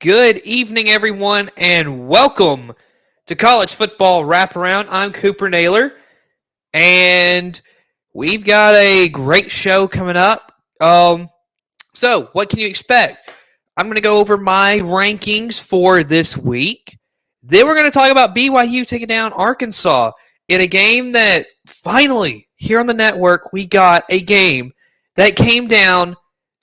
Good evening, everyone, and welcome to College Football Wraparound. I'm Cooper Naylor, and we've got a great show coming up. So what can you expect? I'm going to go over my rankings for this week. Then we're going to talk about BYU taking down Arkansas in a game that finally, here on the network, we got a game that came down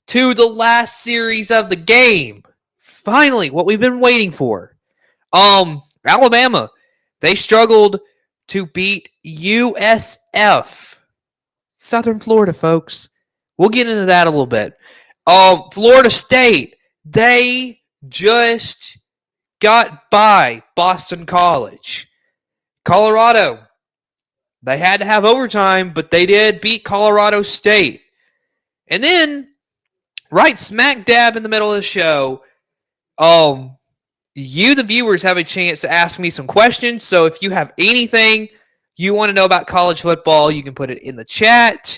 to the last series of the game. Finally, what we've been waiting for. Alabama, they struggled to beat USF. Southern Florida, folks. We'll get into that a little bit. Florida State, they just got by Boston College. Colorado, they had to have overtime, but they did beat Colorado State. And then, right smack dab in the middle of the show, you, the viewers, have a chance to ask me some questions. So if you have anything you want to know about college football, you can put it in the chat.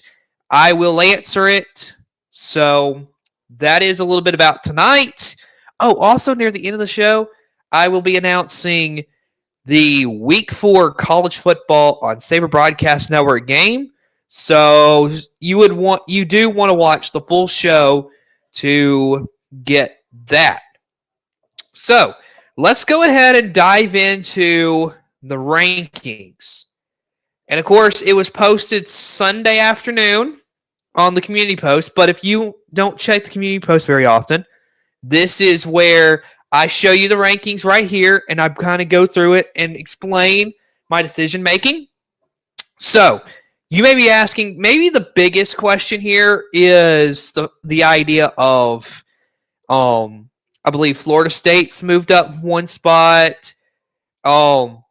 I will answer it. So that is a little bit about tonight. Oh, also near the end of the show, I will be announcing the Week 4 college football on Saber Broadcast Network game. So you do want to watch the full show to get that. So let's go ahead and dive into the rankings. And of course, it was posted Sunday afternoon on the community post. But if you don't check the community post very often, this is where I show you the rankings right here, and I kind of go through it and explain my decision making. So you may be asking, maybe the biggest question here is the idea of, I believe Florida State's moved up one spot. Alabama's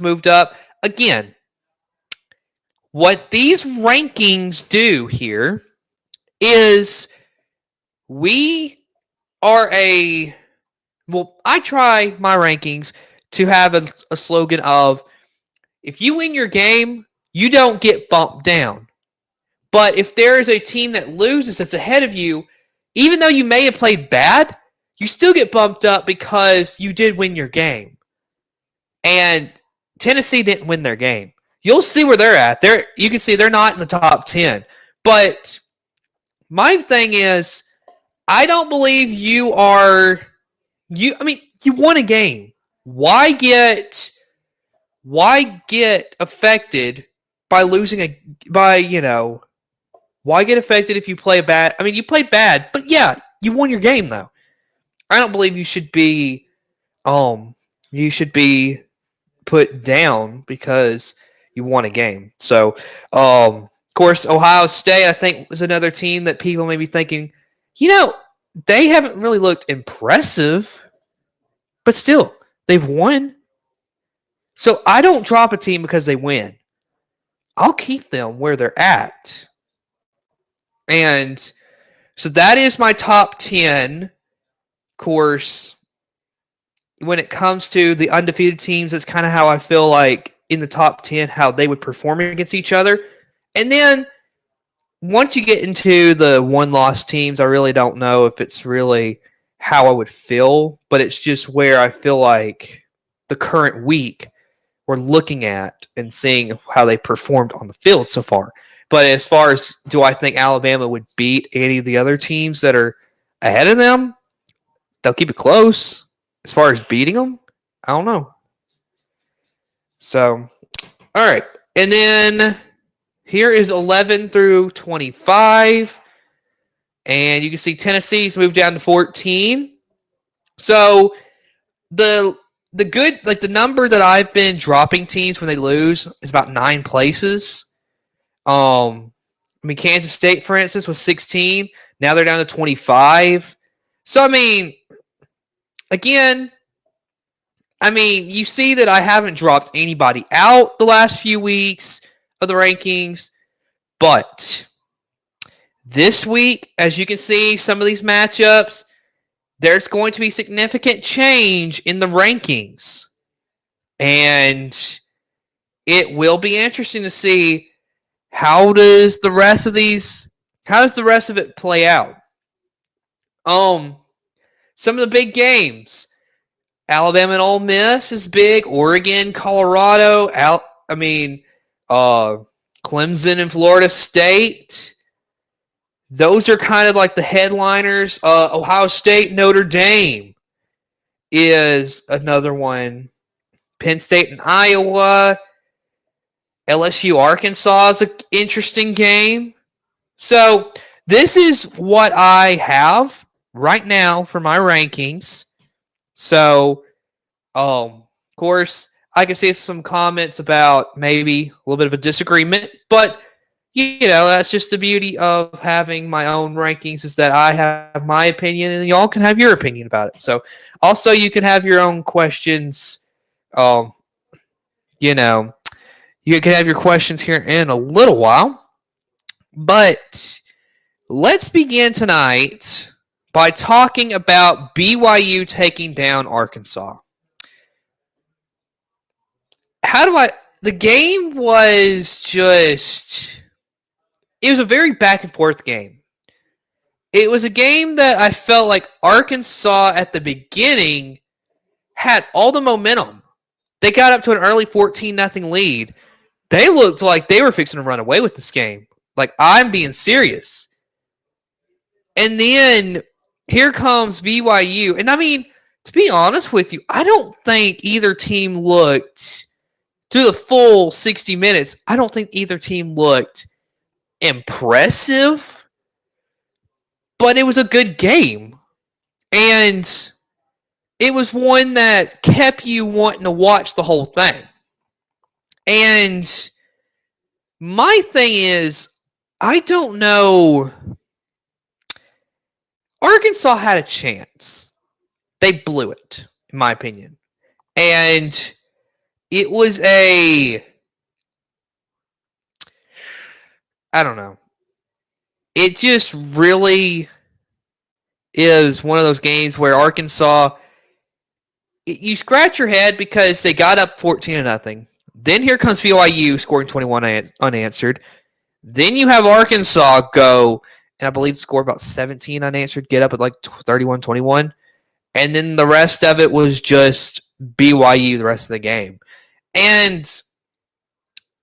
moved up. Again, what these rankings do here is I try my rankings to have a slogan of, if you win your game, you don't get bumped down. But if there is a team that loses that's ahead of you, even though you may have played bad, you still get bumped up because you did win your game. And Tennessee didn't win their game. You'll see where they're at. You can see they're not in the top 10. But my thing is, I don't believe you won a game. Why get affected by losing why get affected if you play bad? I mean, you played bad, but yeah, you won your game though. I don't believe you should be put down because you won a game. So, of course, Ohio State, I think, is another team that people may be thinking, they haven't really looked impressive, but still, they've won. So I don't drop a team because they win. I'll keep them where they're at. And so that is my top 10. Of course, when it comes to the undefeated teams, that's kind of how I feel like in the top 10, how they would perform against each other. And then once you get into the one-loss teams, I really don't know if it's really how I would feel, but it's just where I feel like the current week we're looking at and seeing how they performed on the field so far. But as far as, do I think Alabama would beat any of the other teams that are ahead of them? They'll keep it close. As far as beating them, I don't know. So, all right. And then here is 11 through 25. And you can see Tennessee's moved down to 14. So the good, like the number that I've been dropping teams when they lose is about 9 places. Kansas State, for instance, was 16. Now they're down to 25. So, again, you see that I haven't dropped anybody out the last few weeks of the rankings. But this week, as you can see, some of these matchups, there's going to be significant change in the rankings. And it will be interesting to see how does the rest of it play out. Some of the big games. Alabama and Ole Miss is big. Oregon, Colorado. Clemson and Florida State. Those are kind of like the headliners. Ohio State, Notre Dame is another one. Penn State and Iowa. LSU, Arkansas is an interesting game. So this is what I have right now for my rankings. So, of course, I can see some comments about maybe a little bit of a disagreement, but that's just the beauty of having my own rankings is that I have my opinion and y'all can have your opinion about it. So, also you can have your own questions. You can have your questions here in a little while, but let's begin tonight by talking about BYU taking down Arkansas. The game was it was a very back and forth game. It was a game that I felt like Arkansas at the beginning had all the momentum. They got up to an early 14-0 lead. They looked like they were fixing to run away with this game. Like, I'm being serious. And then here comes BYU. And I mean, to be honest with you, I don't think either team looked through the full 60 minutes. I don't think either team looked impressive, but it was a good game. And it was one that kept you wanting to watch the whole thing. And my thing is, I don't know. Arkansas had a chance. They blew it, in my opinion. And it was I don't know. It just really is one of those games where Arkansas, you scratch your head because they got up 14-0. Then here comes BYU scoring 21 unanswered. Then you have Arkansas go, and I believe score about 17 unanswered, get up at like 31-21. And then the rest of it was just BYU the rest of the game. And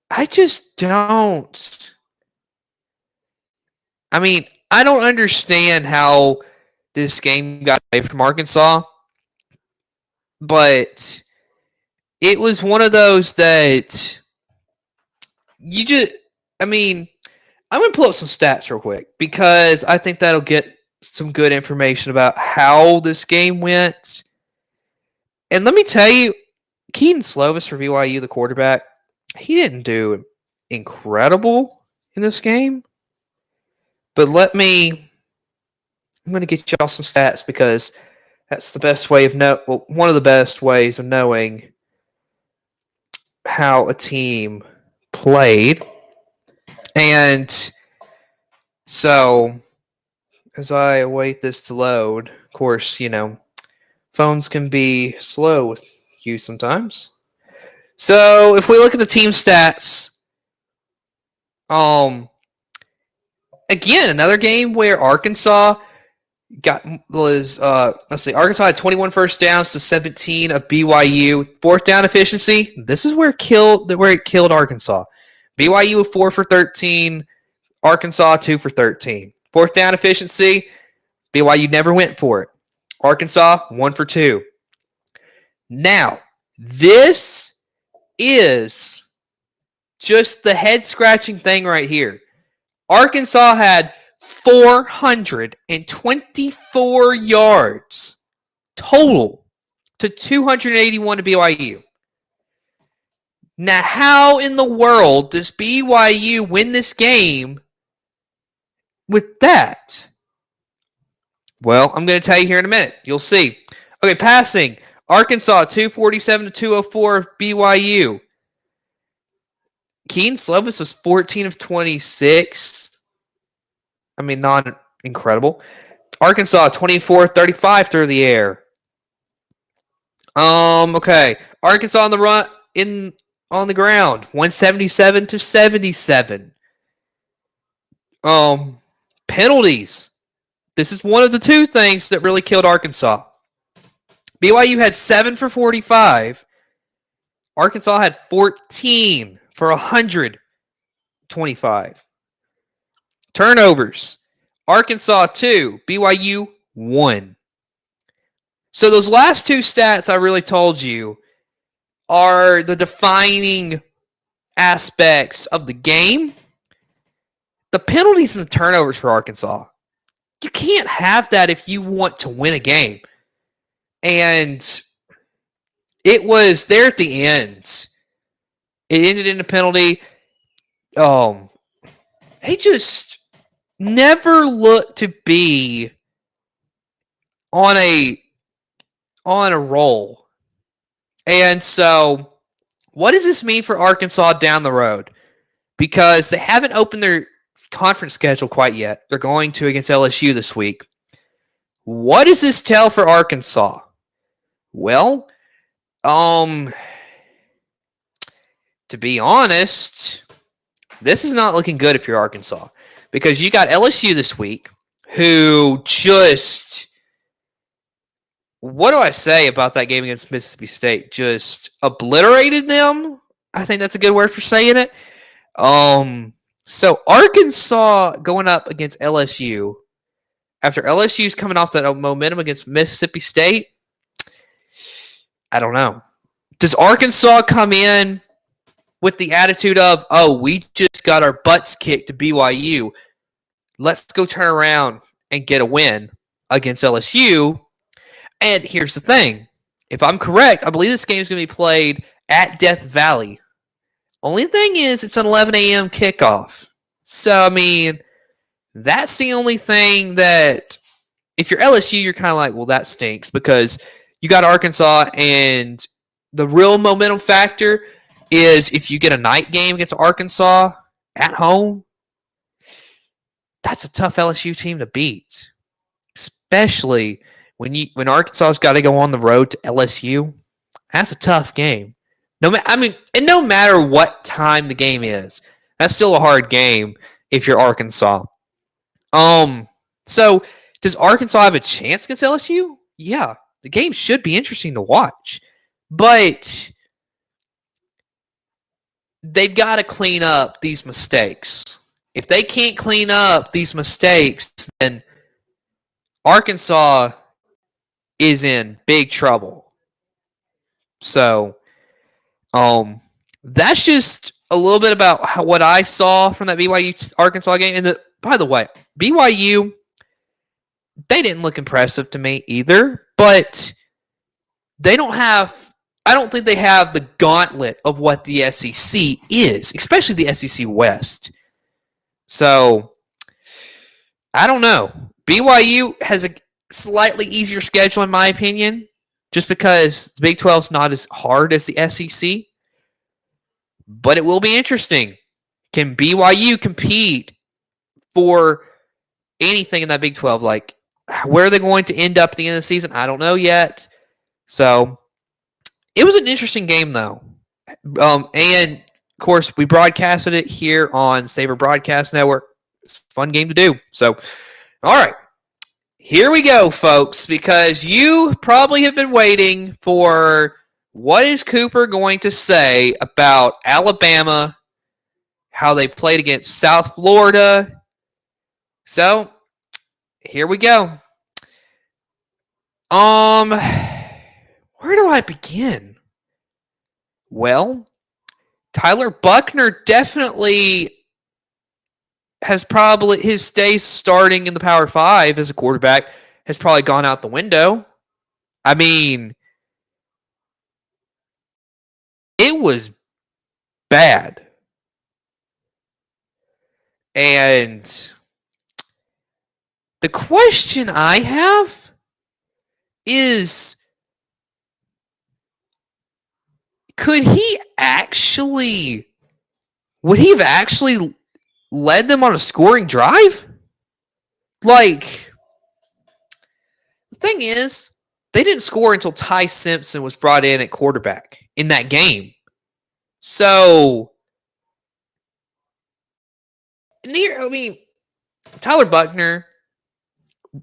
I just don't. I mean, I don't understand how this game got away from Arkansas. But it was one of those that I'm going to pull up some stats real quick because I think that'll get some good information about how this game went. And let me tell you, Keaton Slovis for BYU, the quarterback, he didn't do incredible in this game. But I'm going to get y'all some stats because that's the best way one of the best ways of knowing how a team played. And so, as I await this to load, of course, phones can be slow with you sometimes. So, if we look at the team stats, again, another game where Arkansas Arkansas had 21 first downs to 17 of BYU. Fourth down efficiency, this is where it killed Arkansas. BYU 4 for 13, Arkansas 2 for 13. Fourth down efficiency, BYU never went for it. Arkansas 1 for 2. Now, this is just the head-scratching thing right here. Arkansas had 424 yards total to 281 to BYU. Now, how in the world does BYU win this game with that? Well, I'm going to tell you here in a minute. You'll see. Okay, passing. Arkansas, 247 to 204 of BYU. Keaton Slovis was 14 of 26. Not incredible. Arkansas, 24-35 through the air. Okay. Arkansas on the run on the ground, 177 to 77. Penalties. This is one of the two things that really killed Arkansas. BYU had 7 for 45. Arkansas had 14 for 125. Turnovers. Arkansas 2, BYU 1. So those last two stats I really told you are the defining aspects of the game. The penalties and the turnovers for Arkansas. You can't have that if you want to win a game. And it was there at the end. It ended in a penalty. They just never looked to be on a roll. And so, what does this mean for Arkansas down the road? Because they haven't opened their conference schedule quite yet. They're going to against LSU this week. What does this tell for Arkansas? Well, to be honest, this is not looking good if you're Arkansas. Because you got LSU this week, who just, what do I say about that game against Mississippi State? Just obliterated them. I think that's a good word for saying it. So Arkansas going up against LSU after LSU's coming off that momentum against Mississippi State. I don't know. Does Arkansas come in with the attitude of, oh, we just got our butts kicked to BYU. Let's go turn around and get a win against LSU. And here's the thing. If I'm correct, I believe this game is going to be played at Death Valley. Only thing is, it's an 11 a.m. kickoff. So, I mean, that's the only thing that, if you're LSU, you're kind of like, well, that stinks because you got Arkansas, and the real momentum factor is if you get a night game against Arkansas at home, that's a tough LSU team to beat, especially when Arkansas's got to go on the road to LSU. That's a tough game. No matter what time the game is, that's still a hard game if you're Arkansas. So does Arkansas have a chance against LSU? Yeah, the game should be interesting to watch, but they've got to clean up these mistakes. If they can't clean up these mistakes, then Arkansas is in big trouble. So, that's just a little bit about what I saw from that BYU Arkansas game. And by the way, BYU, they didn't look impressive to me either, but I don't think they have the gauntlet of what the SEC is, especially the SEC West. So, I don't know. BYU has a slightly easier schedule, in my opinion, just because the Big 12 is not as hard as the SEC. But it will be interesting. Can BYU compete for anything in that Big 12? Like, where are they going to end up at the end of the season? I don't know yet. So, it was an interesting game, though. And, of course, we broadcasted it here on Saber Broadcast Network. It's a fun game to do. So, all right. Here we go, folks, because you probably have been waiting for what is Cooper going to say about Alabama, how they played against South Florida. So, here we go. Where do I begin? Well, Tyler Buchner definitely has probably, his days starting in the Power 5 as a quarterback has probably gone out the window. I mean, it was bad. And the question I have is, would he have actually led them on a scoring drive? Like, the thing is, they didn't score until Ty Simpson was brought in at quarterback in that game. So, Tyler Buchner,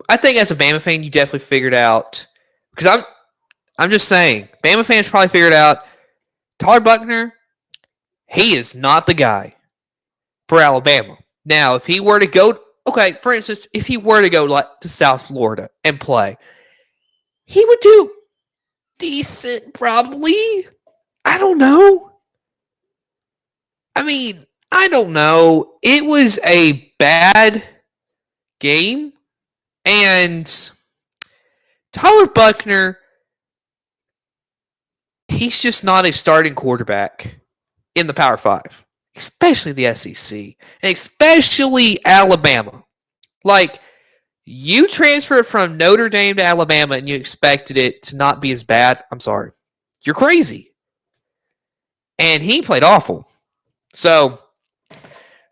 I think as a Bama fan, you definitely figured out, because I'm just saying. Bama fans probably figured out Tyler Buchner, he is not the guy for Alabama. Now, if he were to go, okay, for instance, if he were to go to South Florida and play, he would do decent, probably. I don't know. I don't know. It was a bad game, and Tyler Buchner, he's just not a starting quarterback in the Power 5, especially the SEC, and especially Alabama. Like, you transferred from Notre Dame to Alabama and you expected it to not be as bad. I'm sorry. You're crazy. And he played awful. So,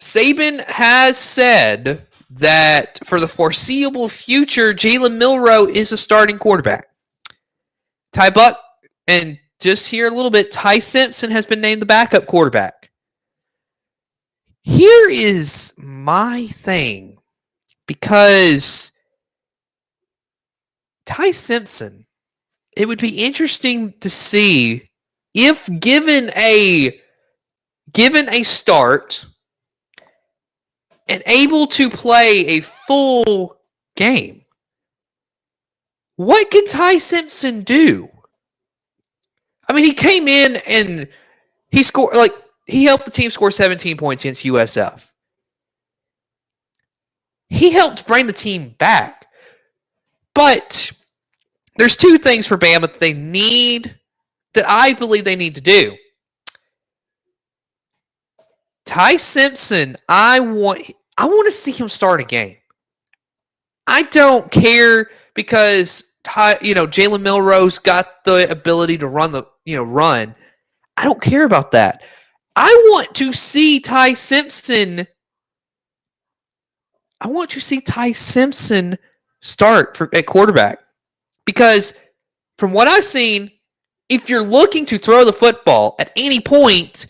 Saban has said that for the foreseeable future, Jalen Milroe is a starting quarterback. Ty Buck, and just here a little bit, Ty Simpson has been named the backup quarterback. Here is my thing, because Ty Simpson, it would be interesting to see if given a start and able to play a full game, what can Ty Simpson do? He came in and he scored, he helped the team score 17 points against USF. He helped bring the team back. But there's two things for Bama that I believe they need to do. Ty Simpson, I want to see him start a game. I don't care because Jalen Milroe's got the ability to run. I don't care about that. I want to see Ty Simpson. Start at quarterback, because from what I've seen, if you're looking to throw the football at any point,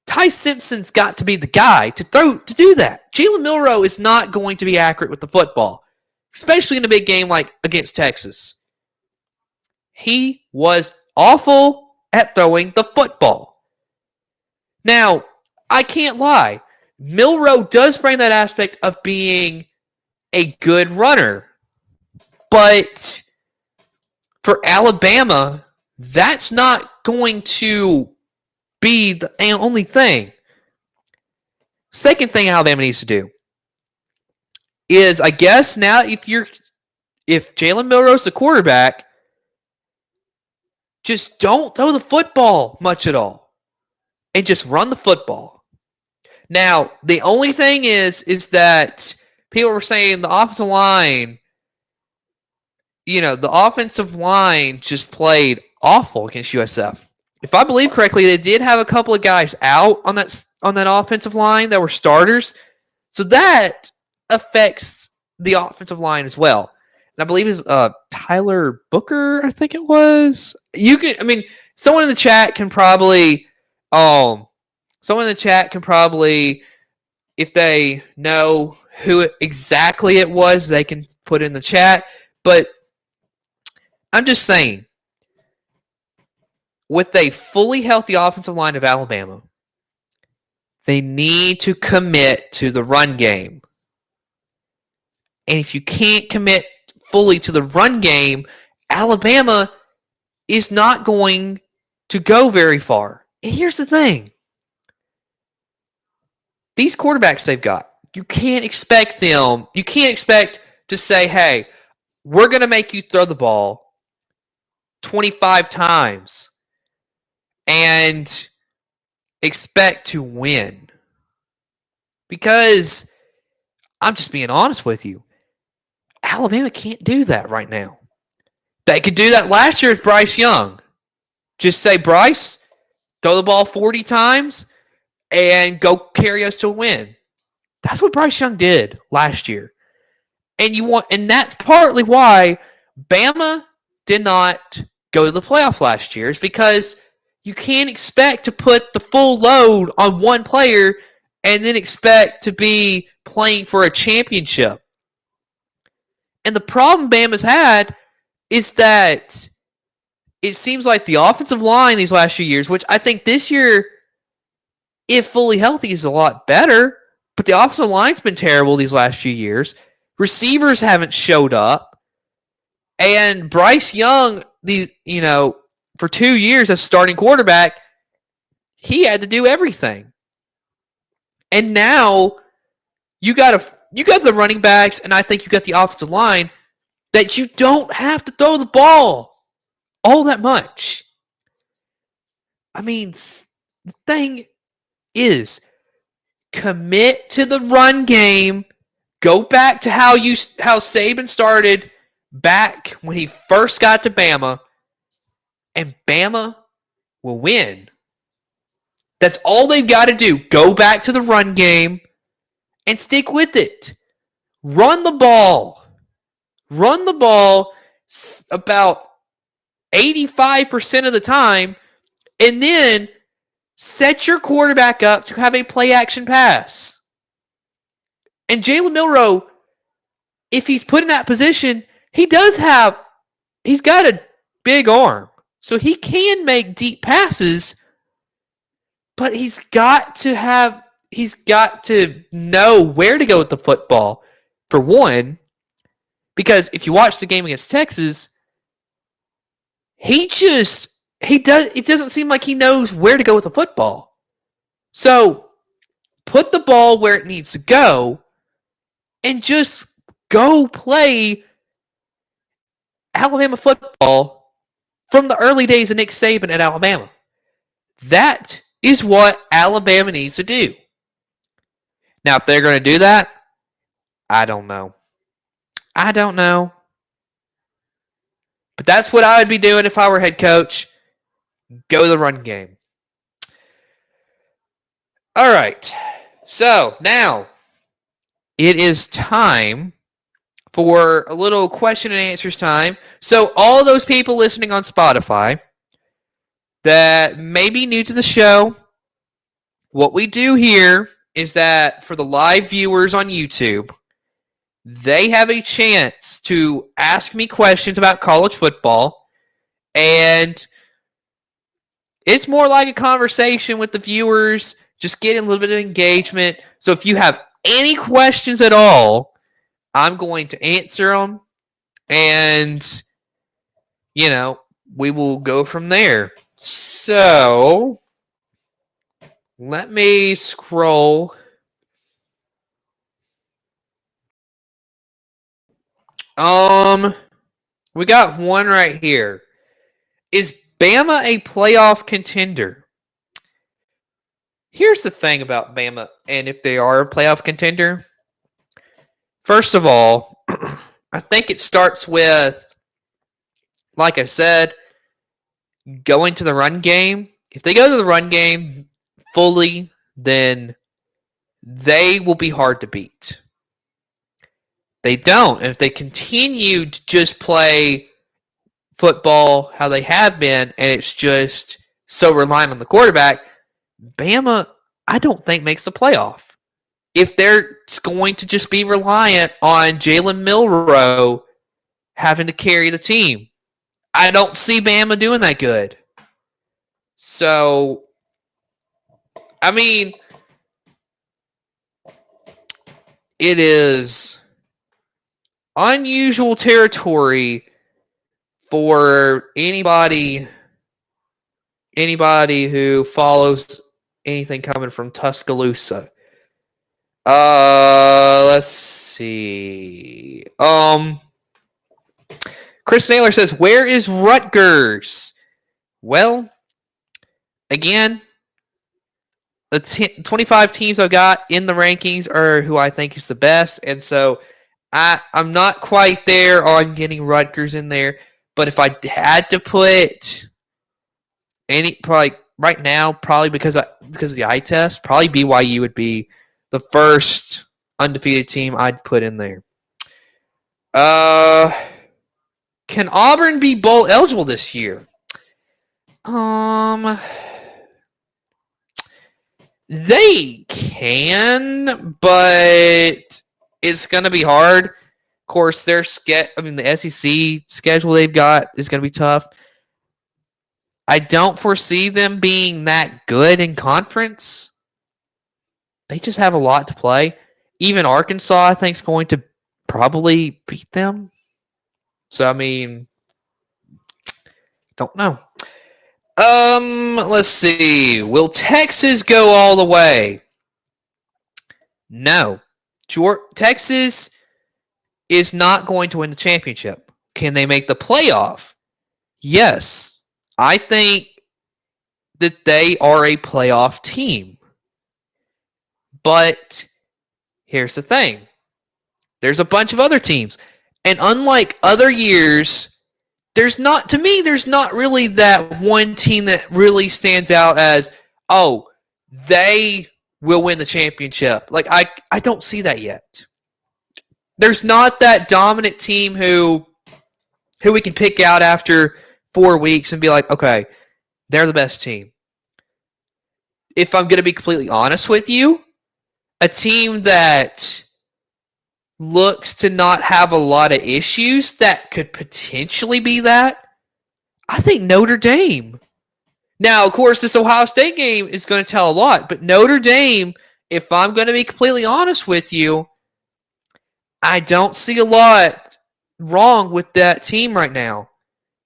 Ty Simpson's got to be the guy to do that. Jalen Milroe is not going to be accurate with the football, especially in a big game like against Texas. He was awful at throwing the football. Now, I can't lie. Milroe does bring that aspect of being a good runner. But for Alabama, that's not going to be the only thing. Second thing Alabama needs to do is, I guess now if Jalen Milroe's the quarterback, just don't throw the football much at all and just run the football. Now, the only thing is that people were saying the offensive line, the offensive line just played awful against USF. If I believe correctly, they did have a couple of guys out on that offensive line that were starters. So that affects the offensive line as well. And I believe it's Tyler Booker, I think it was. Someone in the chat can probably if they know who exactly it was, they can put in the chat. But I'm just saying, with a fully healthy offensive line of Alabama, they need to commit to the run game. And if you can't commit fully to the run game, Alabama is not going to go very far. And here's the thing. These quarterbacks they've got, you can't expect to say, hey, we're going to make you throw the ball 25 times and expect to win. Because I'm just being honest with you. Alabama can't do that right now. They could do that last year with Bryce Young. Just say, Bryce, throw the ball 40 times and go carry us to a win. That's what Bryce Young did last year. And that's partly why Bama did not go to the playoff last year, is because you can't expect to put the full load on one player and then expect to be playing for a championship. And the problem Bama's had is that it seems like the offensive line these last few years, which I think this year, if fully healthy, is a lot better, but the offensive line's been terrible these last few years. Receivers haven't showed up. And Bryce Young, for 2 years as starting quarterback, he had to do everything. And now you got the running backs, and I think you got the offensive line that you don't have to throw the ball all that much. I mean, the thing is, commit to the run game. Go back to how Saban started back when he first got to Bama, and Bama will win. That's all they've got to do. Go back to the run game and stick with it. Run the ball. Run the ball about 85% of the time, and then set your quarterback up to have a play-action pass. And Jalen Milroe, if he's put in that position, he's got a big arm. So he can make deep passes, but he's got to know where to go with the football, for one. Because if you watch the game against Texas, it doesn't seem like he knows where to go with the football. So put the ball where it needs to go and just go play Alabama football from the early days of Nick Saban at Alabama. That is what Alabama needs to do. Now, if they're going to do that, I don't know. But that's what I would be doing if I were head coach. Go the run game. All right. So now it is time for a little question and answers time. So all those people listening on Spotify that may be new to the show, what we do here is that for the live viewers on YouTube, they have a chance to ask me questions about college football, and it's more like a conversation with the viewers, just getting a little bit of engagement. So if you have any questions at all, I'm going to answer them, and, we will go from there. So let me scroll. We got one right here. Is Bama a playoff contender? Here's the thing about Bama, and if they are a playoff contender. First of all, I think it starts with, like I said, going to the run game. If they go to the run game fully, then they will be hard to beat. They don't. And if they continue to just play football how they have been, and it's just so reliant on the quarterback, Bama, I don't think, makes the playoff. If they're going to just be reliant on Jalen Milroe having to carry the team, I don't see Bama doing that good. So, I mean, it is unusual territory for anybody who follows anything coming from Tuscaloosa. Let's see. Chris Naylor says, where is Rutgers? Well, again, the 25 teams I've got in the rankings are who I think is the best. And so I'm not quite there on getting Rutgers in there. But if I had to put probably right now, probably because of the eye test, probably BYU would be the first undefeated team I'd put in there. Can Auburn be bowl eligible this year? They can, but it's going to be hard. Of course, the SEC schedule they've got is going to be tough. I don't foresee them being that good in conference. They just have a lot to play. Even Arkansas, I think, is going to probably beat them. So, I mean, don't know. Let's see. Will Texas go all the way? No. Texas is not going to win the championship. Can they make the playoff? Yes. I think that they are a playoff team. But here's the thing. There's a bunch of other teams. And unlike other years, there's not really that one team that really stands out as, oh, they will win the championship. Like, I don't see that yet. There's not that dominant team who we can pick out after 4 weeks and be like, okay, they're the best team. If I'm going to be completely honest with you, a team that looks to not have a lot of issues that could potentially be that, I think Notre Dame. Now, of course, this Ohio State game is going to tell a lot, but Notre Dame, if I'm going to be completely honest with you, I don't see a lot wrong with that team right now.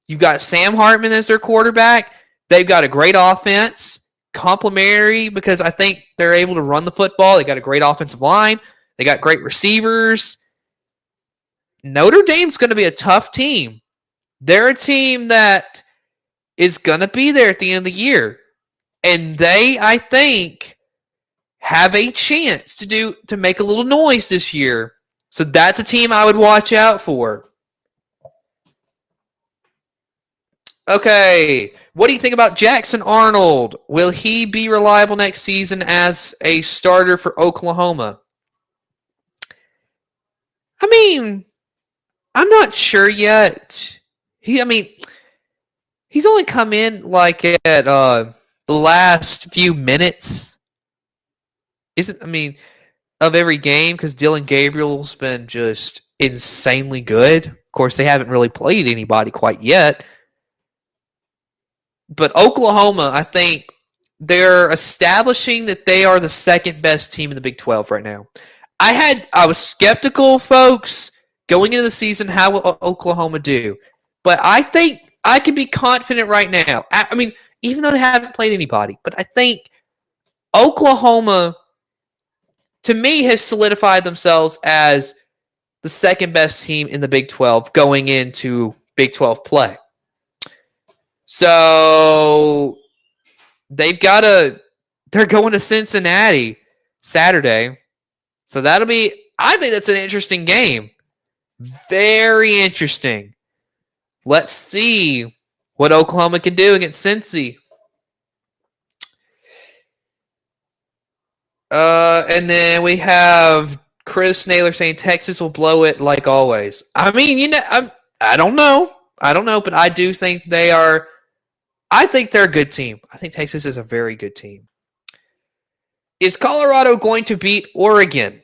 You've got Sam Hartman as their quarterback. They've got a great offense, complementary, because I think they're able to run the football. They got a great offensive line. They got great receivers. Notre Dame's going to be a tough team. They're a team that is going to be there at the end of the year. And they, I think, have a chance to make a little noise this year. So that's a team I would watch out for. Okay, what do you think about Jackson Arnold? Will he be reliable next season as a starter for Oklahoma? I mean, I'm not sure yet. He's only come in like at the last few minutes. Of every game, because Dylan Gabriel's been just insanely good. Of course, they haven't really played anybody quite yet. But Oklahoma, I think they're establishing that they are the second best team in the Big 12 right now. I was skeptical, folks, going into the season, how will Oklahoma do? But I think I can be confident right now. Even though they haven't played anybody, but I think Oklahoma, to me, has solidified themselves as the second best team in the Big 12 going into Big 12 play. So they're going to Cincinnati Saturday. So I think that's an interesting game. Very interesting. Let's see what Oklahoma can do against Cincy. And then we have Chris Naylor saying Texas will blow it like always. I don't know, but I do think they're a good team. I think Texas is a very good team. Is Colorado going to beat Oregon?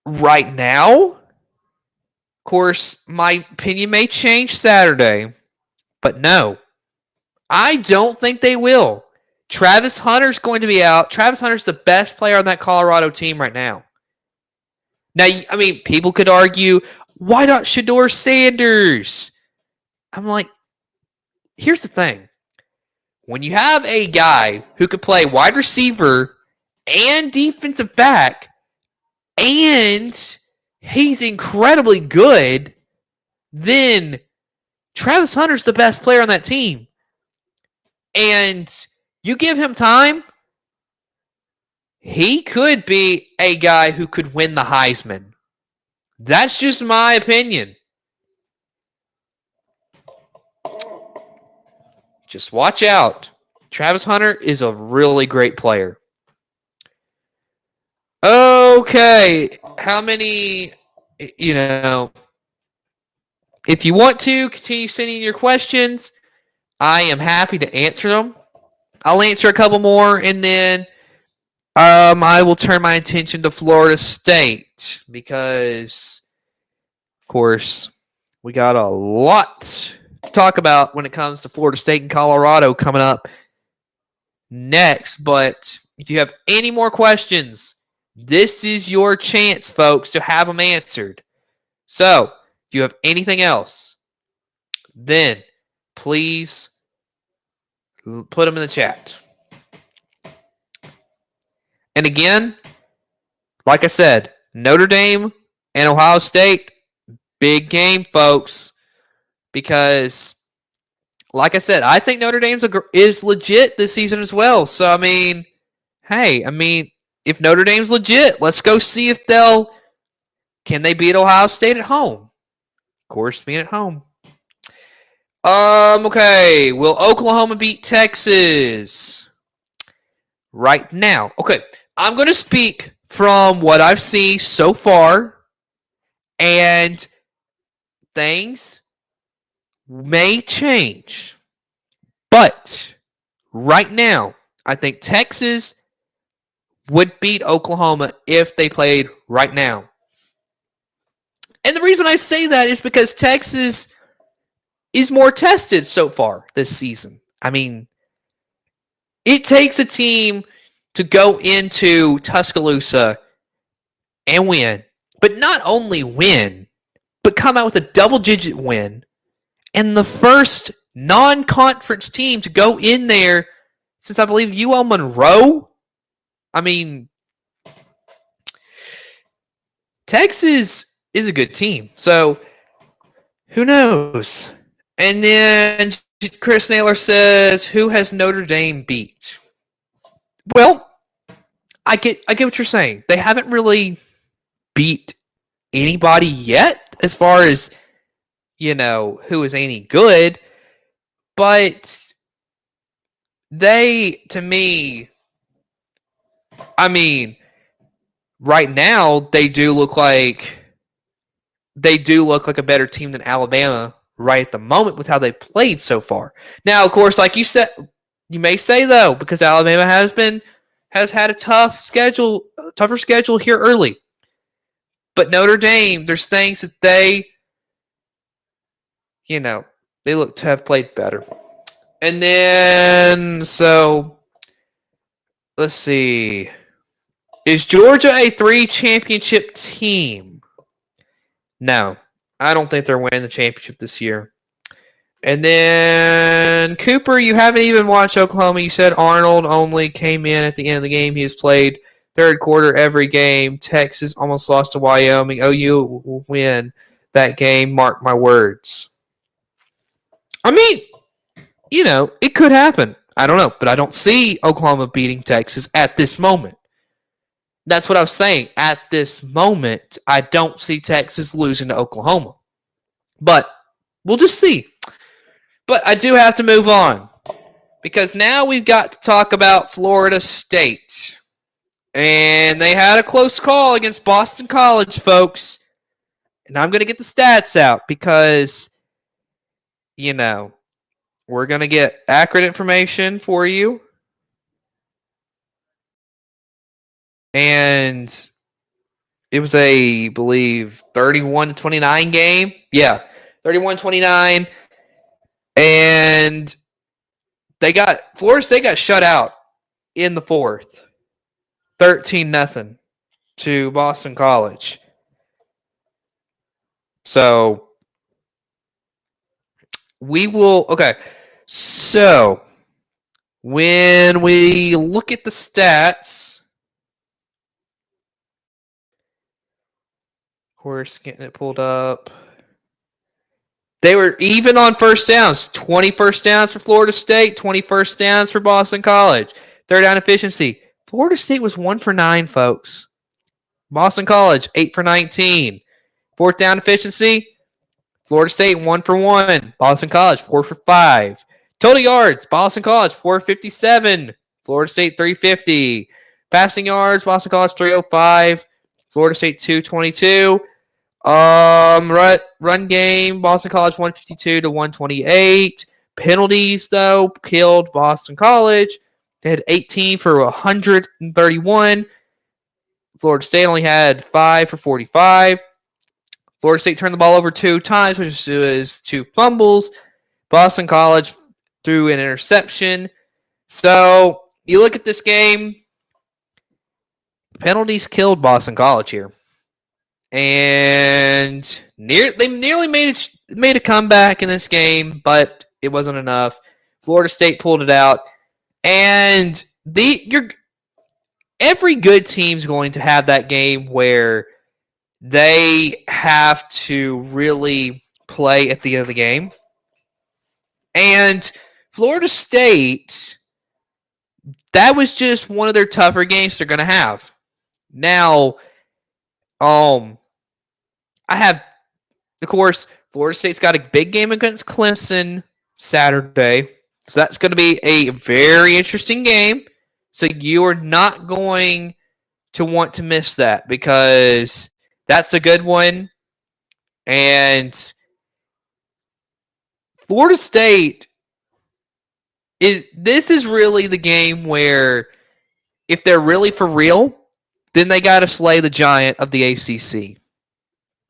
Right now, of course, my opinion may change Saturday, but no. I don't think they will. Travis Hunter's going to be out. Travis Hunter's the best player on that Colorado team right now. Now, people could argue, why not Shedeur Sanders? I'm like, here's the thing. When you have a guy who could play wide receiver and defensive back, and he's incredibly good, then Travis Hunter's the best player on that team. And you give him time, he could be a guy who could win the Heisman. That's just my opinion. Just watch out. Travis Hunter is a really great player. Okay. How many, if you want to continue sending your questions, I am happy to answer them. I'll answer a couple more, and then I will turn my attention to Florida State because, of course, we got a lot to talk about when it comes to Florida State and Colorado coming up next. But if you have any more questions, this is your chance, folks, to have them answered. So if you have anything else, then please put them in the chat. And again, like I said, Notre Dame and Ohio State, big game, folks. Because, like I said, I think Notre Dame is legit this season as well. So, I mean, hey, if Notre Dame's legit, let's go see if can they beat Ohio State at home? Of course, being at home. Okay. Will Oklahoma beat Texas? Right now. Okay. I'm going to speak from what I've seen so far. And things may change. But right now, I think Texas would beat Oklahoma if they played right now. And the reason I say that is because Texas is more tested so far this season. I mean, it takes a team to go into Tuscaloosa and win, but not only win, but come out with a double-digit win, and the first non-conference team to go in there since I believe UL Monroe. I mean, Texas is a good team, so who knows? And then Chris Naylor says, who has Notre Dame beat? Well, I get what you're saying. They haven't really beat anybody yet as far as, who is any good. But they, to me, right now they do look like a better team than Alabama right at the moment with how they played so far. Now, of course, like you said, you may say though, because Alabama has had a tougher schedule here early. But Notre Dame, there's things that they look to have played better. And then, so, let's see. Is Georgia a 3-championship team? No. I don't think they're winning the championship this year. And then, Cooper, you haven't even watched Oklahoma. You said Arnold only came in at the end of the game. He has played third quarter every game. Texas almost lost to Wyoming. OU will win that game. Mark my words. I mean, it could happen. I don't know. But I don't see Oklahoma beating Texas at this moment. That's what I was saying. At this moment, I don't see Texas losing to Oklahoma. But we'll just see. But I do have to move on. Because now we've got to talk about Florida State. And they had a close call against Boston College, folks. And I'm going to get the stats out because, we're going to get accurate information for you. And it was I believe, 31-29 game. Yeah, 31-29. And Florida State got shut out in the fourth. 13-0 to Boston College. So, so when we look at the stats, of course, getting it pulled up. They were even on first downs. 20 first downs for Florida State, 20 first downs for Boston College. Third down efficiency. Florida State was 1 for 9, folks. Boston College, 8 for 19. Fourth down efficiency. Florida State, 1 for 1. Boston College, 4 for 5. Total yards, Boston College, 457. Florida State, 350. Passing yards, Boston College, 305. Florida State, 222. Run game, Boston College, 152 to 128. Penalties, though, killed Boston College. They had 18 for 131. Florida State only had 5 for 45. Florida State turned the ball over 2 times, which was 2 fumbles. Boston College threw an interception. So you look at this game, penalties killed Boston College here. And they nearly made a comeback in this game, but it wasn't enough. Florida State pulled it out. And every good team's going to have that game where they have to really play at the end of the game. And Florida State, that was just one of their tougher games they're going to have. Now, I have, of course, Florida State's got a big game against Clemson Saturday. So that's going to be a very interesting game. So you are not going to want to miss that because that's a good one. And Florida State this is really the game where if they're really for real, then they got to slay the giant of the ACC.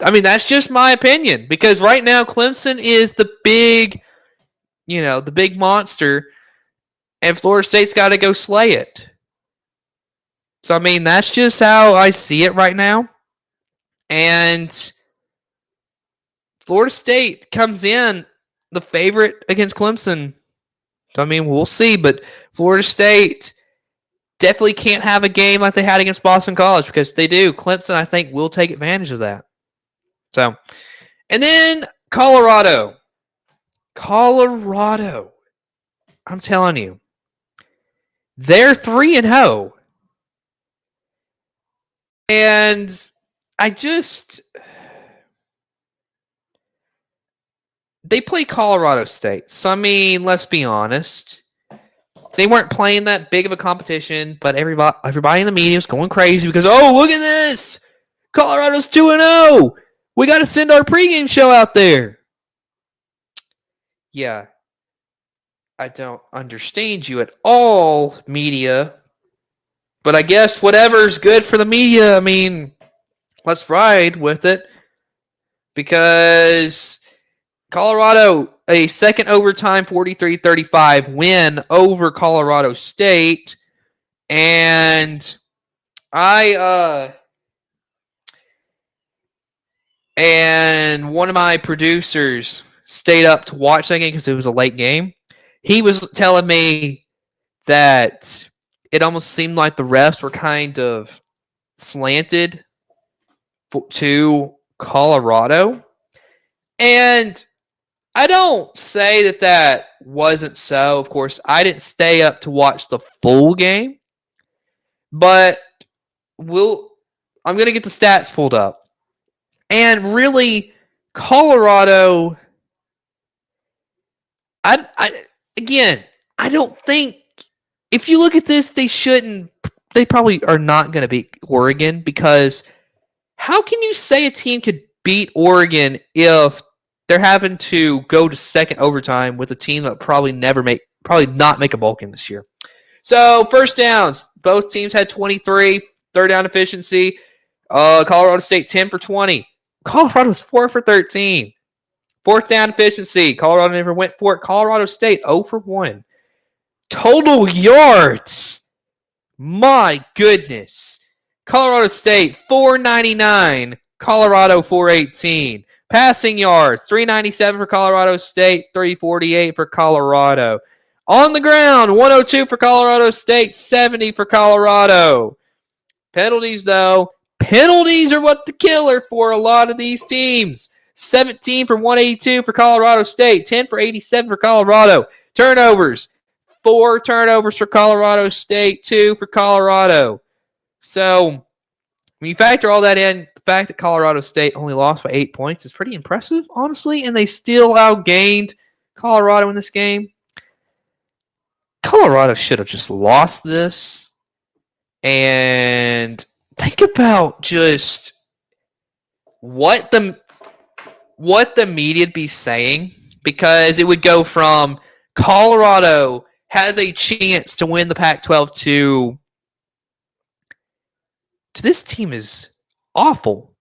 I mean, that's just my opinion because right now Clemson is the big monster, and Florida State's got to go slay it. So, I mean, that's just how I see it right now. And Florida State comes in the favorite against Clemson. So, I mean, we'll see. But Florida State definitely can't have a game like they had against Boston College because if they do, Clemson, I think, will take advantage of that. So, and then Colorado. I'm telling you, they're 3-0. And they play Colorado State. So, I mean, let's be honest. They weren't playing that big of a competition, but everybody in the media was going crazy because, oh, look at this. Colorado's 2-0. We got to send our pregame show out there. Yeah. I don't understand you at all, media. But I guess whatever's good for the media, I mean, let's ride with it. Because Colorado, a second overtime 43-35 win over Colorado State. And and one of my producers stayed up to watch that game because it was a late game. He was telling me that it almost seemed like the refs were kind of slanted to Colorado. And I don't say that wasn't so. Of course, I didn't stay up to watch the full game. But I'm going to get the stats pulled up. And really, Colorado, I don't think, if you look at this, they probably are not going to beat Oregon because how can you say a team could beat Oregon if they're having to go to second overtime with a team that probably not make a bowl game this year? So, first downs, both teams had 23, third down efficiency. Colorado State 10 for 20. Colorado was 4 for 13. Fourth down efficiency, Colorado never went for it. Colorado State 0 for 1. Total yards, my goodness. Colorado State 499, Colorado 418. Passing yards 397 for Colorado State, 348 for Colorado. On the ground 102 for Colorado State, 70 for Colorado. Penalties though, penalties are what the killer for a lot of these teams. 17 for 182 for Colorado State, 10 for 87 for Colorado. Turnovers, 4 turnovers for Colorado State, 2 for Colorado. So when you factor all that in, the fact that Colorado State only lost by 8 points is pretty impressive, honestly, and they still outgained Colorado in this game. Colorado should have just lost this. And think about just what the media'd be saying, because it would go from Colorado has a chance to win the Pac-12 to this team is awful.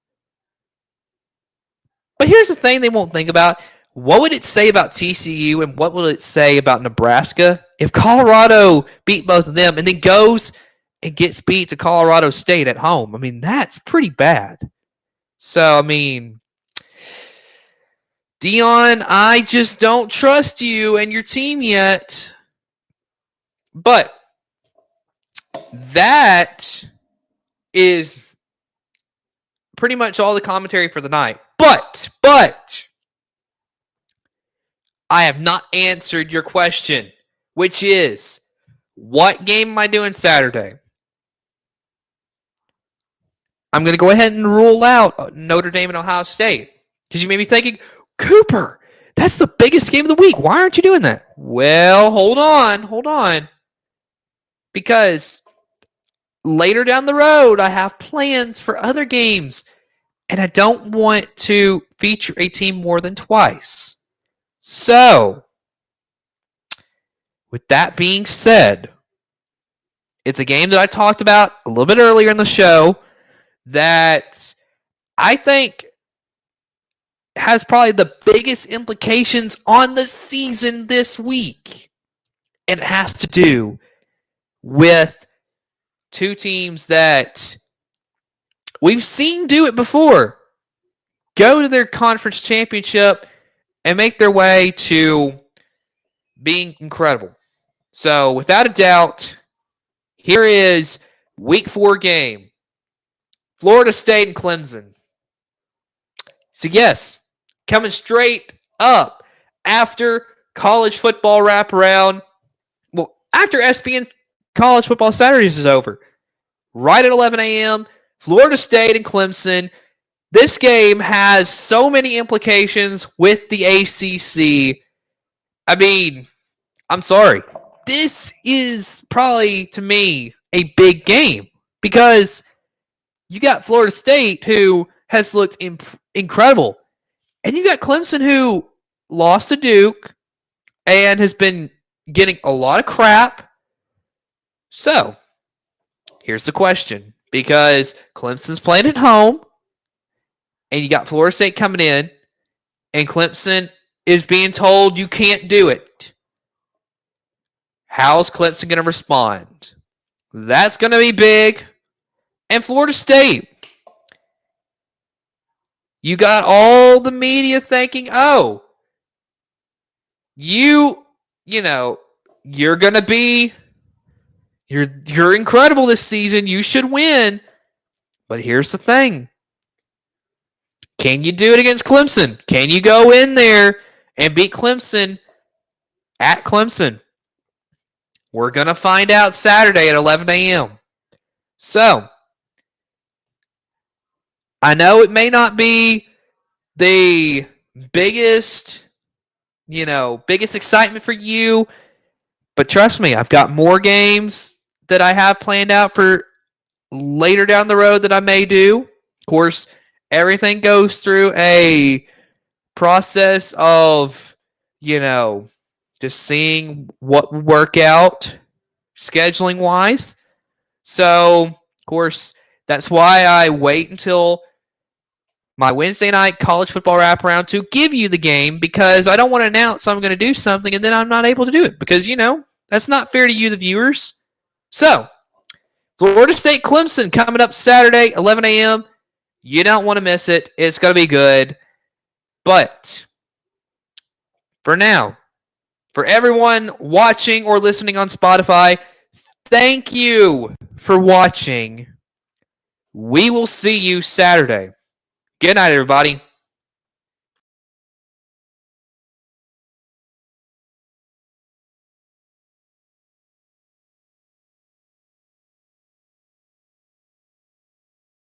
But here's the thing they won't think about. what would it say about TCU and what will it say about Nebraska if Colorado beat both of them and then goes and gets beat to Colorado State at home? I mean, that's pretty bad. So, I mean, Dion, I just don't trust you and your team yet. But that is pretty much all the commentary for the night. But I have not answered your question, which is, what game am I doing Saturday? I'm going to go ahead and rule out Notre Dame and Ohio State. Because you may be thinking, Cooper, that's the biggest game of the week. Why aren't you doing that? Well, hold on. Because later down the road, I have plans for other games. And I don't want to feature a team more than twice. So, with that being said, it's a game that I talked about a little bit earlier in the show that I think has probably the biggest implications on the season this week. And it has to do with two teams that we've seen do it before. Go to their conference championship and make their way to being incredible. So, without a doubt, here is Week 4 game. Florida State and Clemson. So, yes, coming straight up after college football wraparound. Well, after ESPN College Football Saturdays is over. Right at 11 a.m., Florida State and Clemson. This game has so many implications with the ACC. I mean, I'm sorry. This is probably, to me, a big game because you got Florida State, who has looked incredible, and you got Clemson, who lost to Duke and has been getting a lot of crap. So, here's the question. Because Clemson's playing at home, and you got Florida State coming in, and Clemson is being told you can't do it. How's Clemson going to respond? That's going to be big. And Florida State, you got all the media thinking, oh, you're going to be, you're incredible this season. You should win. But here's the thing. Can you do it against Clemson? Can you go in there and beat Clemson at Clemson? We're going to find out Saturday at 11 a.m. So, I know it may not be the biggest excitement for you, but trust me, I've got more games that I have planned out for later down the road that I may do. Of course, everything goes through a process of, just seeing what will work out scheduling wise. So, of course, that's why I wait until my Wednesday night college football wraparound to give you the game, because I don't want to announce I'm going to do something and then I'm not able to do it because, that's not fair to you, the viewers. So, Florida State Clemson coming up Saturday, 11 a.m. You don't want to miss it. It's going to be good. But for now, for everyone watching or listening on Spotify, thank you for watching. We will see you Saturday. Good night, everybody.